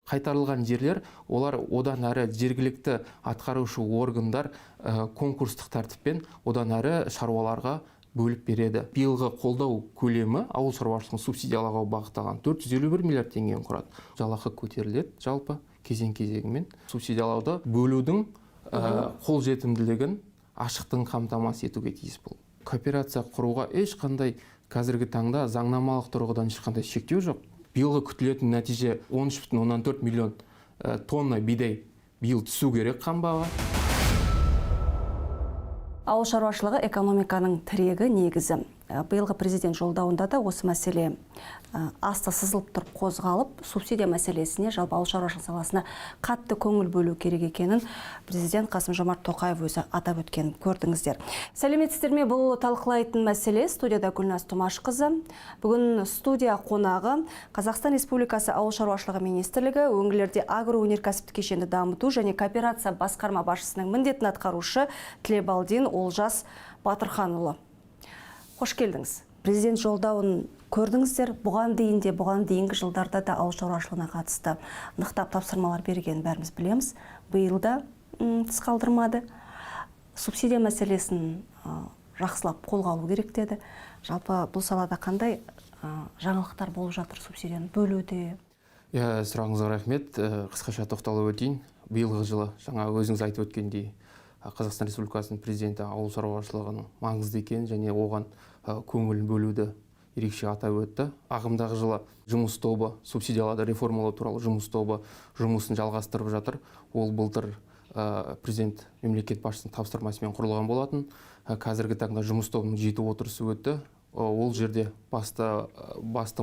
Қайтарылған жерлер, олар одан әрі жергілікті атқарушы органдар конкурстық тәртіппен одан әрі шаруаларға бөліп береді. Биылғы қолдау көлемі ауыл шаруашылығын субсидиялауға бағытталған 451 миллиард теңгені құрады. Жалақы көтеріледі жалпы кезең-кезегімен. Субсидиялауды бөлудің қолжетімділігін ашықтығын қамтамасыз етуге тиіс бұл. Кооперация құруға ешқандай қазіргі таңда заңнамалық тұрғыдан ешқандай шектеу жоқ. Биылғы күтілетін нәтиже 13,4 миллион тонна бидай биыл түсу керек қамбаға. Ауыл шаруашылығы экономиканың тірегі негізі. Биылғы президент жолдауында да осы мәселе асты сызылып тұрып қозғалып, субсидия мәселесіне, жалпы ауыл шаруашылығы саласына қатты көңіл бөлу керек екенін президент Қасым-Жомарт Тоқаев өзі атап өткен көрдіңіздер. Сәлеметсіздер ме? Бұл талқылайтын мәселе. Студияда Гүлназ Томашқызы. Бүгін студия қонағы Қазақстан Республикасы Ауыл шаруашылығы министрлігі өңірлерде агроөнеркәсіптік кешенді дамыту және кооперация басқарма басшысының міндетін атқарушы Тілебалдин Олжас Батырханұлы. Қош келдіңіз. Президент жолдауын көрдіңіздер. Бұған дейінгі жылдарда да ауыл шаруашылығына қатысты нықтап тапсырмалар берген бәріміз білеміз. Биылда тыс қалдырмады. Субсидия мәселесін жақсылап қолға алу керек деді. Жалпы бұл салада қандай жаңалықтар болып жатыр субсидияны бөлуде? Сұрағыңызға рахмет. Қысқаша тоқталып өтейін. Биылғы жылы жаңа өзіңіз айтып өткендей Қазақстан Республикасының президенті ауыл шаруашылығының маңызды екенін және оған көңіл бөлуді ерекше атап өтті. Ағымдағы жылы жұмыс тобы, субсидияларды реформалау туралы жұмыс тобы жұмысын жалғастырып жатыр. Ол былтыр президент мемлекет басшысының тапсырмасымен құрылған болатын. Қазіргі таңда жұмыс тобының 7 отырысы өтті. Ол жерде басты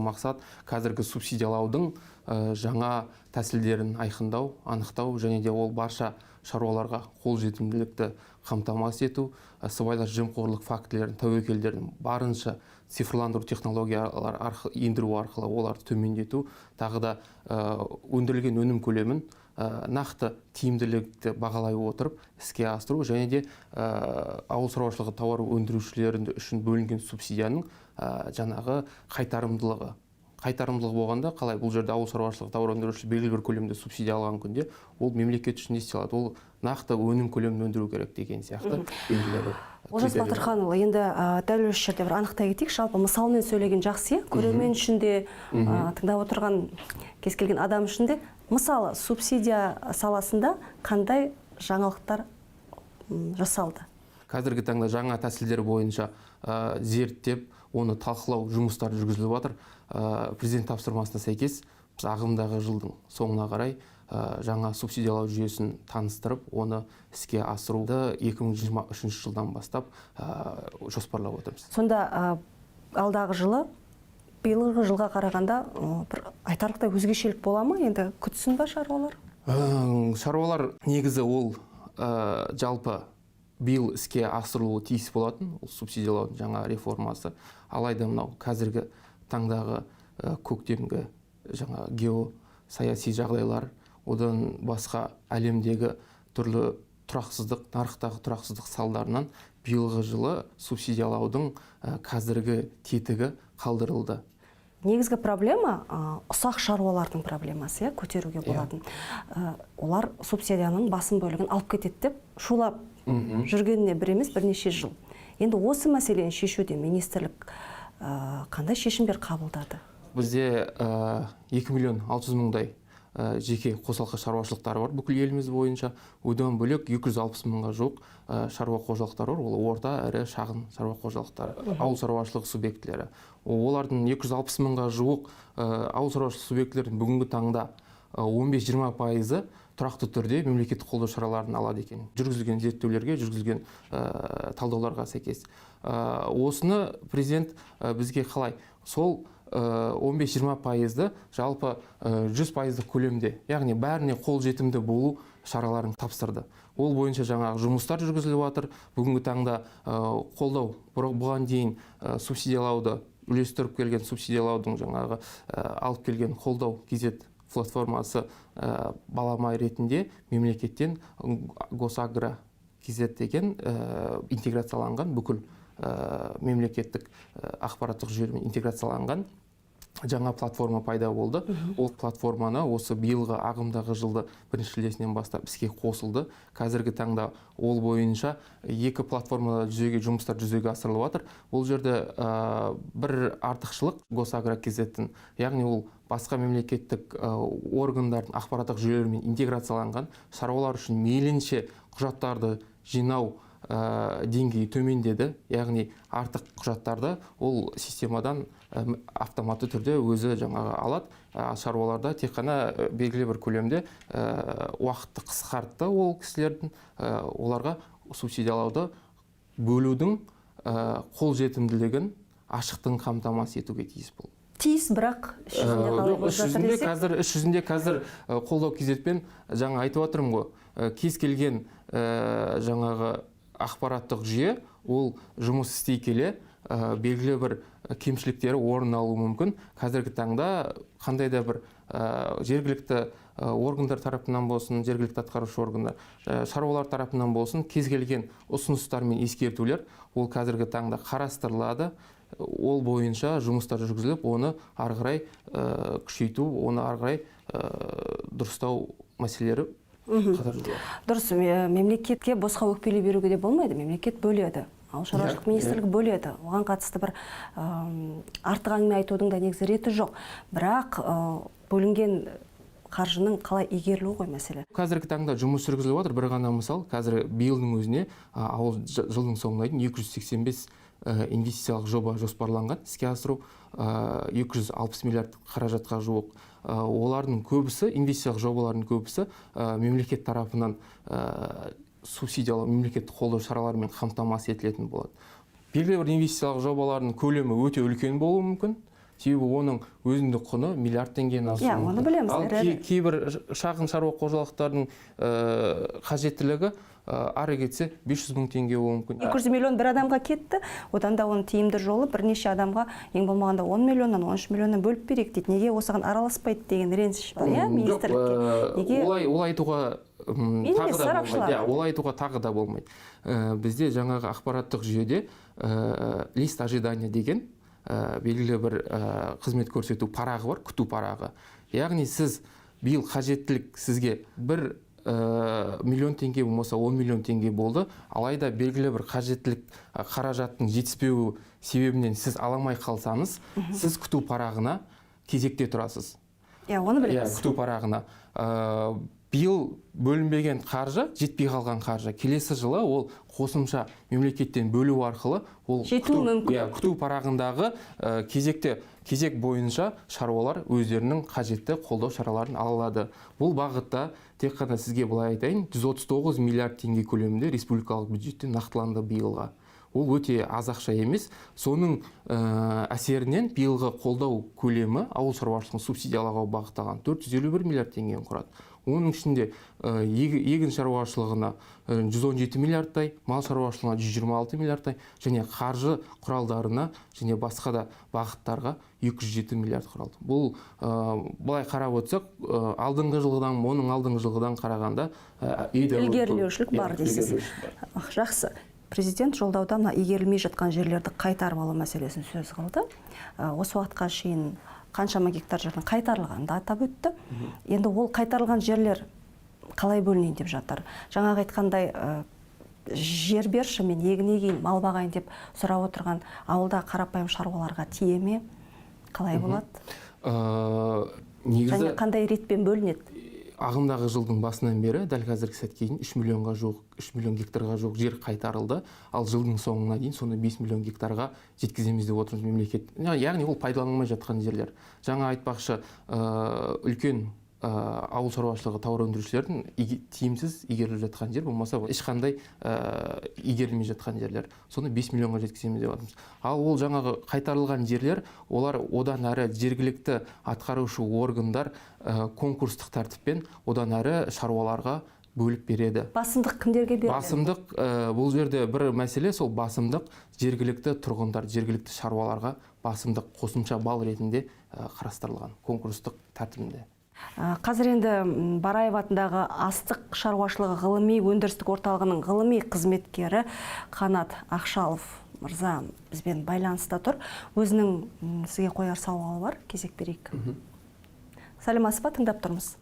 мақсат қазіргі субсидиялаудың жаңа тәсілдерін айқындау, анықтау және де ол барша шаруаларға қолжетімділікті қамтамасыз ету, сыбайлас жемқорлық фактілерін, тәуекелдерін барынша цифрландыру технологиялар ендіру арқылы оларды төмендету, тағы да өндірілген өнім көлемін нақты тиімділікті бағалай отырып іске асыру және де ауыл шаруашылығы тауар өндірушілері үшін бөлінген субсидияның жаңағы қайтарымдылығы болғанда, қалай бұл жерде ауыл шаруашылығы тауар өндіруші белгілі бір көлемде субсидия алған күнде ол мемлекет үшін не істей алады? Ол нақты өнім көлемін өндіру керек деген сияқты белгілері. Олжас Батырханұлы, енді дәл осы жерде бір анықтай кетейік. Жалпы мысалмен сөйлеген жақсы, көрермен үшін де, тыңдап отырған кез келген адам үшін де, мысалы субсидия саласында қандай жаңалықтар жасалды? Қазіргі таңда жаңа тәсілдер бойынша зерттеп, оны талқылау жұмыстары жүргізіліп жатыр. Президент тапсырмасына сәйкес біз ағымдағы жылдың соңына қарай жаңа субсидиялау жүйесін таныстырып, оны іске асыруды 2023 жылдан бастап жоспарлап отырмыз. Сонда алдағы жылы биылғы жылға қарағанда бір айтарлықтай өзгешелік бола ма? Енді күтсін ба шаруалар? Шаруалар негізі ол жалпы биыл іске асырылуы тиіс болатын, ол субсидиялаудың жаңа реформасы. Алайда мынау қазіргі таңдағы көктемгі жаңа геосаяси жағдайлар, одан басқа әлемдегі түрлі тұрақсыздық, нарықтағы тұрақсыздық салдарынан биылғы жылы субсидиялаудың қазіргі тетігі қалдырылды. Негізгі проблема ұсақ шаруалардың проблемасы, көтеруге болатын. Олар субсидияның басым бөлігін алып кетеді деп шулап жүргеніне бір емес бірнеше жыл. Енді осы мәселені шешуде министрлік қандай шешімдер қабылдады? Бізде 2,600,000 жеке қосалқы шаруашылықтары бар бүкіл еліміз бойынша. Одан бөлек 260,000-ға жуық шаруа қожалықтары бар. Ол орта, ірі, шағын шаруа қожалықтары, ауыл шаруашылығы субъектілері. Олардың 260,000-ға жуық ауыл шаруашылығы субъектілерінің бүгінгі таңда 15-20% тұрақты түрде мемлекеттік қолдау шараларын алады екен. Жүргізілген зерттеулерге, жүргізілген талдауларға сәйкес. Осыны президент бізге қалай? Сол 15-20%-ды жалпы 100% көлемде, яғни бәріне қол жетімді болу шараларын тапсырды. Ол бойынша жаңағы жұмыстар жүргізіліп жатыр. Бүгінгі таңда қолдау, бұған дейін субсидиялауды, үлестіріп келген субсидиялаудың жаңағы алып келген қолдау кезет платформасы баламай ретінде мемлекеттен Госагро кезет деген интеграцияланған бүкіл мемлекеттік ақпараттық жүйемен интеграцияланған жаңа платформа пайда болды. Ол платформаны осы биылғы ағымдағы жылды 1-шілдесінен бастап іске қосылды. Қазіргі таңда ол бойынша 2 платформада жұмыстар жүзеге асырылып жатыр. Бұл жерде бір артықшылық Госагро-KZ-тің, яғни ол басқа мемлекеттік органдардың ақпараттық жүйелерімен интеграцияланған, шаруалар үшін мейлінше құжаттарды жинау деңгейі төмендеді, яғни артық құжаттарды ол системадан автоматты түрде өзі жаңағы алады. Шаруаларда тек қана белгілі бір көлемде уақытты қысқартты ол кісілердің, оларға субсидиялауды бөлудің қолжетімділігін, ашықтығын қамтамасыз етуге тиіс бұл. Тиіс, бірақ іс жүзінде қазір қолдау KZ-пен жаңа айтып отырмын ғой, кез келген жаңағы ақпараттық жүйе ол жұмыс істей келе белгілі бір кемшіліктері орын алуы мүмкін. Қазіргі таңда қандай да бір жергілікті органдар тарапынан болсын, жергілікті атқарушы органдар, шаруалар тарапынан болсын, кез келген ұсыныстар мен ескертулер ол қазіргі таңда қарастырылады. Ол бойынша жұмыстар жүргізіліп, оны ары қарай күшейту, оны ары қарай дұрыстау мәселелері дұрыс. Мемлекетке босқа өкпелей беруге де болмайды. Мемлекет бөледі. Ауыл шаруашылық министрлігі бөледі. Оған қатысты бір артық әңгіме айтудың да негізі реті жоқ. Бірақ бөлінген қаржының қалай игерілуі ғой мәселе. Қазіргі таңда жұмыс жүргізіліп жатыр. Бір ғана мысал, қазір биылдың өзіне ауыл жылдың соңына дейін 285 инвестициялық жоба жоспарланған, іске асыру 260 миллиард қаражатқа жуық. Олардың көбісі, инвестициялық жобалардың көбісі мемлекет тарапынан субсидиялау, мемлекеттік қолдау шараларымен қамтамасыз етілетін болады. Белгілі бір инвестициялық жобалардың көлемі өте үлкен болуы мүмкін. Себебі оның өзіндік құны миллиард теңгені асуы мүмкін. Оны білеміз. Ал кейбір шағын шаруа қожалықтардың қажеттілігі ары кетсе 500 мың теңге болуы мүмкін. 200 миллион бір адамға кетті, одан да оның тиімді жолы бірнеше адамға ең болмағанда 10 миллионнан, 13 миллионнан бөліп берейік дейді. Неге осыған араласпайды деген реніш бар, министрлікке? Олай айтуға тағы да болмайды. Бізде жаңағы ақпараттық жүйеде лист ожидания деген белгілі бір қызмет көрсету парағы бар, күту парағы. Яғни сіз биыл қажеттілік сізге 1 миллион теңге болмаса 10 миллион теңге болды, алайда белгілі бір қажеттілік қаражаттың жетіспеуі себебінен сіз аламай қалсаңыз, сіз күту парағына кезекте тұрасыз. Оны білеміз. Күту парағына. Биыл бөлінбеген қаржы, жетпей қалған қаржы, келесі жылы ол қосымша мемлекеттен бөлу арқылы ол күту парағындағы кезек бойынша шаруалар өздерінің қажетті қолдау шараларын алады. Бұл бағытта тек қана сізге былай айтайын, 139 миллиард теңге көлемінде республикалық бюджеттен нақтыланды биылға. Ол өте аз ақша емес. Соның әсерінен биылғы қолдау көлемі ауыл шаруашылығын субсидиялауға бағытталған 451 миллиард теңгені құрады. Оның ішінде егін шаруашылығына 117 миллиардтай, мал шаруашылығына 126 миллиардтай, және қаржы құралдарына және басқа да бағыттарға 207 миллиард құралды. Бұл былай қарап отырсақ, алдыңғы жылғыдан қарағанда ілгерілеушілік бар дейсіз. Жақсы. Президент жолдауда игерілмей жатқан жерлерді қайтарып алу мәселесін сөз қылды. Осы уақытқа шейін қаншама гектар жердің қайтарылғанын да атап өтті. Енді ол қайтарылған жерлер қалай бөлінейін деп жатыр? Жаңағы айтқандай жер берші, мен егін егейін, мал бағайын деп сұрап отырған ауылда қарапайым шаруаларға тие ме? Қалай болады? Және қандай ретпен бөлінеді? Ағымдағы жылдың басынан бері дәл қазіргі сәтке дейін 3 миллион гектарға жуық жер қайтарылды. Ал жылдың соңына дейін соны 5 миллион гектарға жеткіземіз деп отырмыз мемлекет. Яғни ол пайдаланылмай жатқан жерлер. Жаңа айтпақшы, үлкен ауыл шаруашылығы тауар өндірушілердің тиімсіз игеріліп жатқан жер, болмаса ешқандай игерілмей жатқан жерлер. Соны 5 миллионға жеткіземіз деп отырмыз. Ал ол жаңағы қайтарылған жерлер, олар одан әрі жергілікті атқарушы органдар конкурстық тәртіппен одан әрі шаруаларға бөліп береді. Басымдық кімдерге береді? Басымдық бұл жерде бір мәселе, сол басымдық жергілікті тұрғындар, жергілікті шаруаларға басымдық қосымша балл ретінде қарастырылған конкурстық тәртібінде. Қазір енді Бараев атындағы астық шаруашылығы ғылыми өндірістік орталығының ғылыми қызметкері Қанат Ақшалов мырза бізбен байланыста тұр. Өзінің сізге қояр сауалы бар, кезек берейік. Сәлематсыз ба, тыңдап тұрмыз.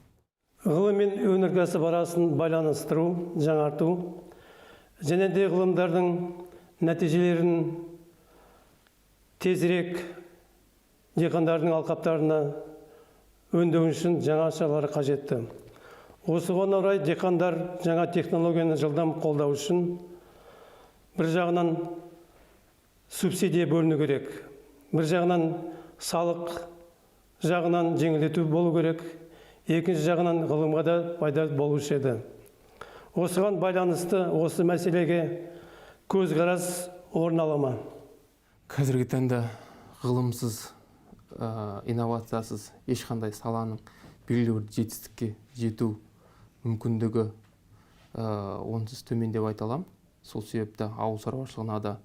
Ғылым мен өнеркәсіп арасын байланыстыру, жаңарту, және де ғылымдардың нәтижелерін тезірек диқандардың алқаптарына өңдеу үшін жаңа шаралар қажетті. Осыған орай диқандар жаңа технологияны жылдам қолдау үшін бір жағынан субсидия бөліну керек, бір жағынан салық жағынан жеңілдету болу керек, екінші жағынан ғылымға да пайда болушы еді. Осыған байланысты осы мәселеге көзқарас орын ала ма? Қазіргі таңда ғылымсыз, инновациясыз ешқандай саланың белгілі бір жетістікке жету мүмкіндігі онсыз төмен деп айта аламын. Сол себепті ауыл шаруашылығына да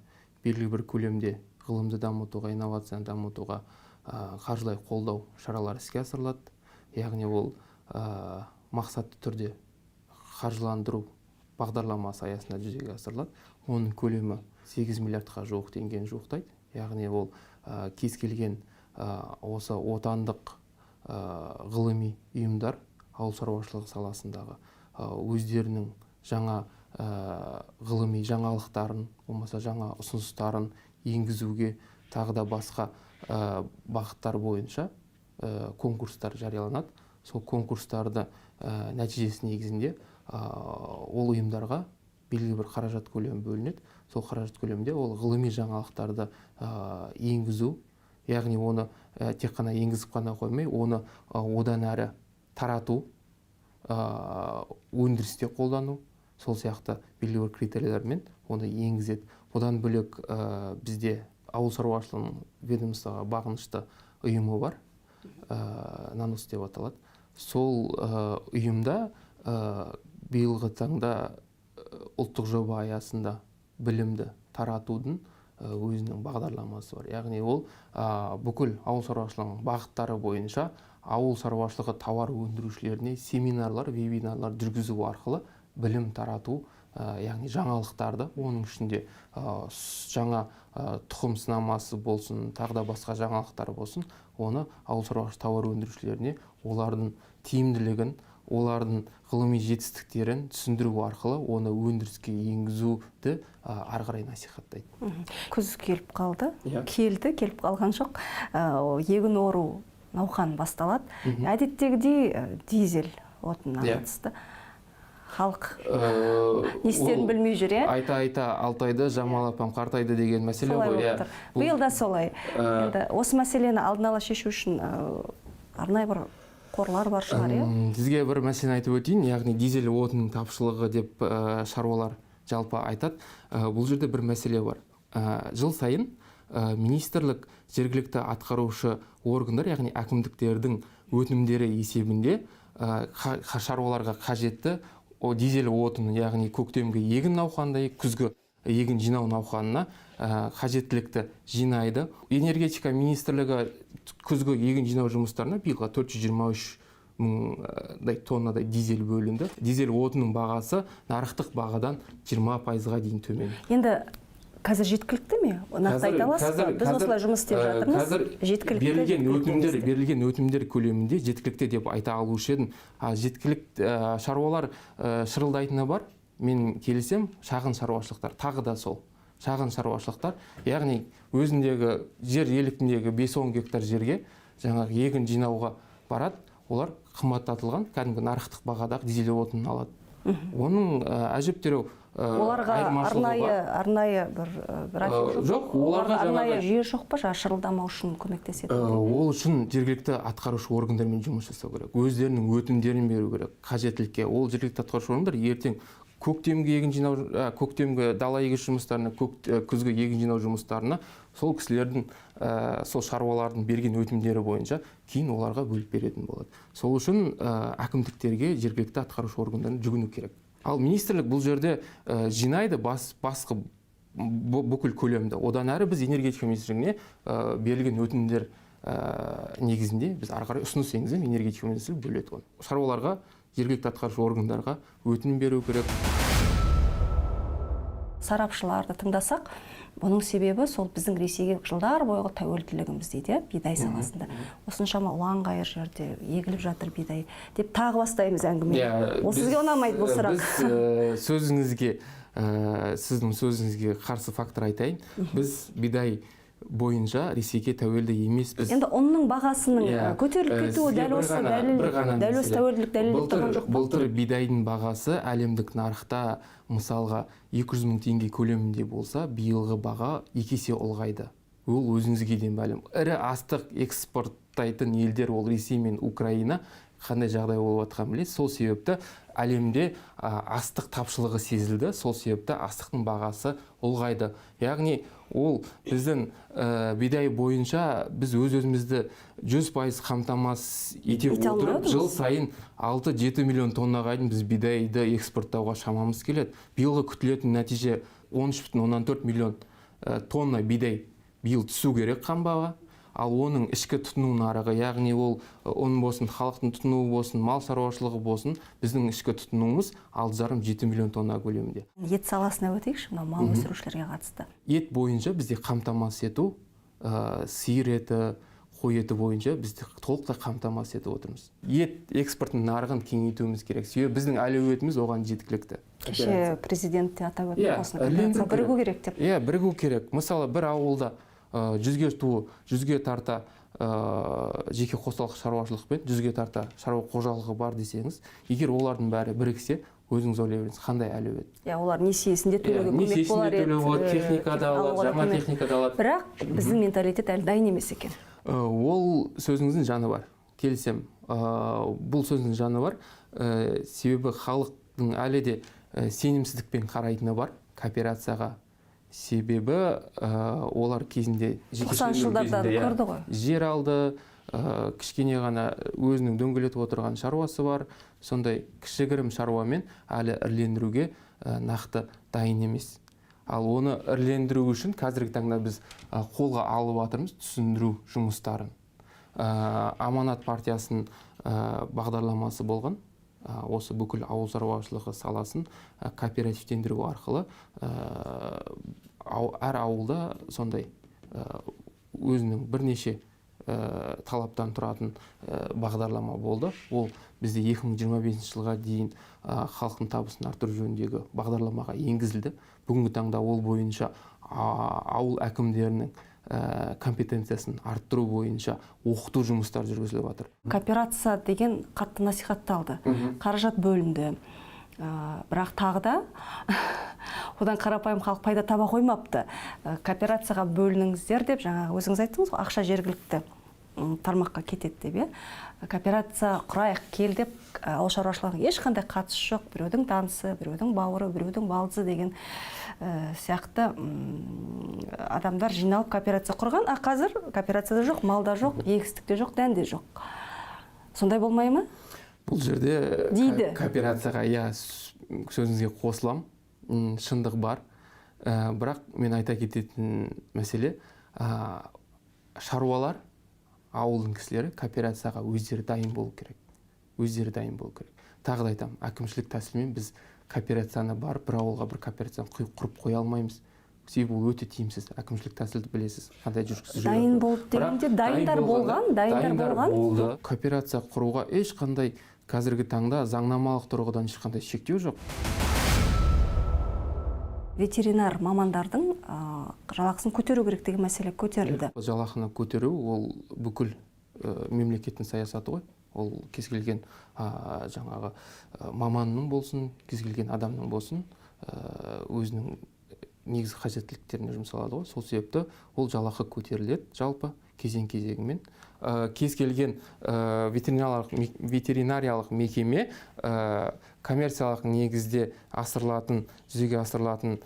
белгілі бір көлемде ғылымды дамытуға, инновацияны дамытуға қаржылай қолдау шаралары іске асырылады. Яғни ол мақсатты түрде қаржыландыру бағдарламасы аясында жүзеге асырылады. Оның көлемі 8 миллиардқа жуық теңгені жуықтайды. Яғни ол кез келген осы отандық ғылыми ұйымдар ауыл шаруашылығы саласындағы өздерінің жаңа ғылыми жаңалықтарын, болмаса жаңа ұсыныстарын енгізуге тағы да басқа бағыттар бойынша конкурстар жарияланады. Сол конкурстарды нәтижесі негізінде ол ұйымдарға белгілі бір қаражат көлемі бөлінеді. Сол қаражат көлемінде ол ғылыми жаңалықтарды енгізу, яғни оны тек қана енгізіп қана қоймай, оны одан әрі тарату, өндірісте қолдану, сол сияқты белгілі бір критерийлермен оны енгізеді. Одан бөлек бізде ауыл шаруашылығының ведомствоға бағынышты ұйымы бар, нанос деп аталады. Сол ұйымда биылғы таңда ұлттық жоба аясында білімді таратудың өзінің бағдарламасы бар. Яғни ол бүкіл ауыл шаруашылығының бағыттары бойынша ауыл шаруашылығы тауар өндірушілеріне семинарлар, вебинарлар жүргізу арқылы білім тарату, яғни жаңалықтарды, оның ішінде жаңа тұқым сынамасы болсын, тағы да басқа жаңалықтар болсын, оны ауыл шаруашылығы тауар өндірушілеріне олардың тиімділігін, олардың ғылыми жетістіктерін түсіндіру арқылы оны өндіріске енгізуді ары қарай насихаттайды. Күз келіп қалды, келіп қалған жоқ. Егін ору науқан басталады. Әдеттегідей дизель отынына қатысты. Халық не істерін білмей жүр, Айта алтайды, жамалапам қартайды деген мәселе ғой. Биыл да солай. Осы мәселені алдын ала шешу үшін арнайы бір қорлар бар шығар, Сізге бір мәселені айтып өтейін, яғни дизель отынның тапшылығы деп шаруалар жалпы айтады. Бұл жерде бір мәселе бар. Жыл сайын министрлік жергілікті атқарушы органдар, яғни әкімдіктердің өтінімдері есебінде шаруаларға қажетті дизель отыны, яғни көктемгі егін науқанында, күзгі егін жинау науқанына қажеттілікті жинайды. Энергетика министрлігі күзгі егін жинау жұмыстарына биылға 423 мыңдай тоннадай дизель бөлінді. Дизель отынның бағасы нарықтық бағадан 20%-ға дейін төмен. Енді қазір жеткілікті ме? Нақты айта аласыз ба? Біз осылай жұмыс істеп жатырмыз. Қазір берілген өтінімдер көлемінде жеткілікті деп айта алушы едім. Жеткілікті шаруалар шырылдайтыны бар. Мен келісем, шағын шаруашылықтар, тағы да сол. Шағын шаруашылықтар, яғни өзіндегі жер еліктіндегі 5-10 гектар жерге жаңағы егін жинауға барады, олар қымбаттатылған кәдімгі нарықтық бағадағы дизель отынын алады. Оның әжептәуір оларға арнайы бір жоқ, оларға арнайы жүйе жоқ па, шырылдамау үшін көмектеседі? Ол үшін жергілікті атқарушы органдармен жұмыс жасау керек. Өздерінің өтінімдерін беру керек қажеттілікке. Ол жергілікті атқарушы органдар ертең көктемгі егін жинау, көктемгі дала егіс жұмыстарына, күзгі егін жинау жұмыстарына сол кісілердің, сол шаруалардың берген өтінімдері бойынша кейін оларға бөліп беретін болады. Сол үшін әкімдіктерге жергілікті атқарушы органдарына жүгіну керек. Ал министрлік бұл жерде жинайды басқа бүкіл көлемді. Одан әрі біз энергетика министрлігіне берілген өтінімдер негізінде біз ары қарай ұсыныс енгізіп, энергетика министрлігі бөледі оны. Шаруаларға, жергілікті атқарушы органдарға өтінім беру керек. Сарапшыларды тыңдасақ, Бұның себебі сол біздің Ресейге жылдар бойғы тәуелділігіміз дейді, бидай саласында. Осыншама ұлан-ғайыр жерде егіліп жатыр бидай деп тағы бастаймыз әңгіме. Ол сізге ұнамайды бұл сұрақ. Сіздің сөзіңізге қарсы фактор айтайын. Біз бидай бойынша Ресейге тәуелді емеспіз. Енді оның бағасының көтеріліп кетуі дәл осы тәуелділік дәлелдеп тұрған жоқ па? Былтыр бидайдың бағасы әлемдік нарықта мысалға 200 мың теңге көлемінде болса, биылғы баға 2 есе ұлғайды. Ол өзіңізге де мәлім. Ірі астық экспорттайтын елдер ол Ресей мен Украина. Қандай жағдай болып жатқанын білесіз. Сол себепті әлемде астық тапшылығы сезілді. Сол себепті астықтың бағасы ұлғайды. Яғни ол біздің бидай бойынша біз өз-өзімізді 100% қамтамасыз ете отырып, жыл сайын 6-7 миллион тоннаға дейін біз бидайды экспорттауға шамамыз келеді. Биылғы күтілетін нәтиже 13,4 миллион тонна бидай биыл түсу керек қамбаға. Ал оның ішкі тұтыну нарығы, яғни ол оның болсын, халықтың тұтынуы болсын, мал шаруашылығы болсын, біздің ішкі тұтынуымыз 6,5-7 миллион тонна көлемінде. Ет саласына өтейікші, мынау мал өсірушілерге қатысты. Ет бойынша бізде қамтамасыз ету, сиыр еті, қой еті бойынша бізде толықтай қамтамасыз етіп отырмыз. Ет экспортының нарығын кеңейтуіміз керек. Себебі біздің әлеуетіміз оған жеткілікті. Кеше президент те атап өтті, осыны бірігу керек деп. Бірігу керек. Мысалы, бір ауылда 100-ге тарта жеке қосалқы шаруашылықпен 100-ге тарта шаруа қожалығы бар десеңіз, егер олардың бәрі біріксе, өзіңіз ойлай беріңіз, қандай әлеует. Олар несиесінде төлеуге көмек болар еді, техника да алады, жаңа техника да алады. Бірақ біздің менталитет әлі дайын емес екен. Ол сөзіңіздің жаны бар. Келісем, бұл сөздің жаны бар. Себебі халықтың әлі де сенімсіздікпен қарайтыны бар кооперацияға. Себебі олар кезінде 90 жылдардан көрді ғой. Жер алды, кішкене ғана өзінің дөңгелетіп отырған шаруасы бар. Сондай кішігірім шаруамен әлі ірлендіруге нақты дайын емес. Ал оны ірлендіру үшін қазіргі таңда біз қолға алып жатырмыз түсіндіру жұмыстарын. Аманат партиясының бағдарламасы болған. Осы бүкіл ауыл шаруашылығы саласын кооперативтендіру арқылы әр ауылда сондай өзінің бірнеше талаптан тұратын бағдарлама болды. Ол бізде 2025 жылға дейін халықтың табысын арттыру жөніндегі бағдарламаға енгізілді. Бүгінгі таңда ол бойынша ауыл әкімдерінің компетенциясын арттыру бойынша оқыту жұмыстар жүргізіліп жатыр. Кооперация деген қатты насихатталды. Қаражат бөлінді. Бірақ тағы да одан қарапайым халық пайда таба қоймапты. Кооперацияға бөлініңіздер деп, жаңа өзіңіз айттыңыз ғой, ақша жергілікті тармаққа кетеді деп. Кооперация құрайық кел деп, ауыл шаруашылығына ешқандай қатысы жоқ. Біреудің танысы, біреудің бауыры, біреудің балдызы деген сияқты адамдар жиналып кооперация құрған. Қазір кооперацияда жоқ, малда жоқ, егістікте жоқ, дәнде жоқ. Сондай болмай ма? Бұл жерде кооперацияға сөзіңізге қосылам, шындық бар. Бірақ мен айта кететін мәселе, шаруалар, ауылдың кісілері кооперацияға өздері дайын болу керек. Тағы да айтам, әкімшілік тәсілмен біз кооперацияны бар, бір ауылға бір кооперацияны құрып қоя алмаймыз. Себебі ол өте тиімсіз. Әкімшілік тәсілді білесіз, қандай жүргізіп жүреді. Дайын болды дегенде дайындар болған. Кооперация құруға ешқандай қазіргі таңда заңнамалық тұрғыдан ешқандай шектеу жоқ. Ветеринар мамандардың жалақысын көтеру керек деген мәселе көтерілді. Жалақыны көтеру ол бүкіл мемлекеттің саясаты ғой. Ол кез келген жаңағы маманның болсын, кез келген адамның болсын, өзінің негізгі қажеттіліктеріне жұмсалады ғой. Сол себепті ол жалақы көтеріледі жалпы кезең-кезегімен. Кез келген ветеринариялық мекеме коммерциялық негізде жүзеге асырылатын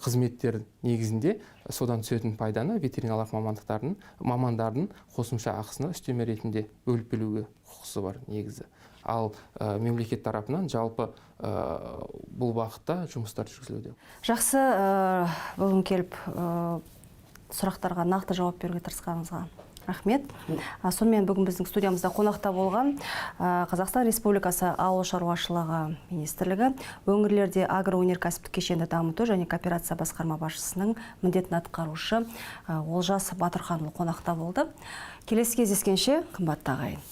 қызметтер негізінде содан түсетін пайданы ветеринариялық мамандардың қосымша ақысына үстеме ретінде бөліп беруге құқысы бар негізі. Ал мемлекет тарапынан жалпы бұл бағытта жұмыстар жүргізілуде. Жақсы, бүгін келіп сұрақтарға нақты жауап беруге тырысқаныңызға Рахмет. Сонымен бүгін біздің студиямызда қонақта болған Қазақстан Республикасы Ауыл шаруашылығы министрлігі өңірлерде агроөнеркәсіптік кешенді дамыту және кооперация басқарма басшысының міндетін атқарушы Олжас Батырханұлы қонақта болды. Келесі кездескенше, қымбатты ағайын.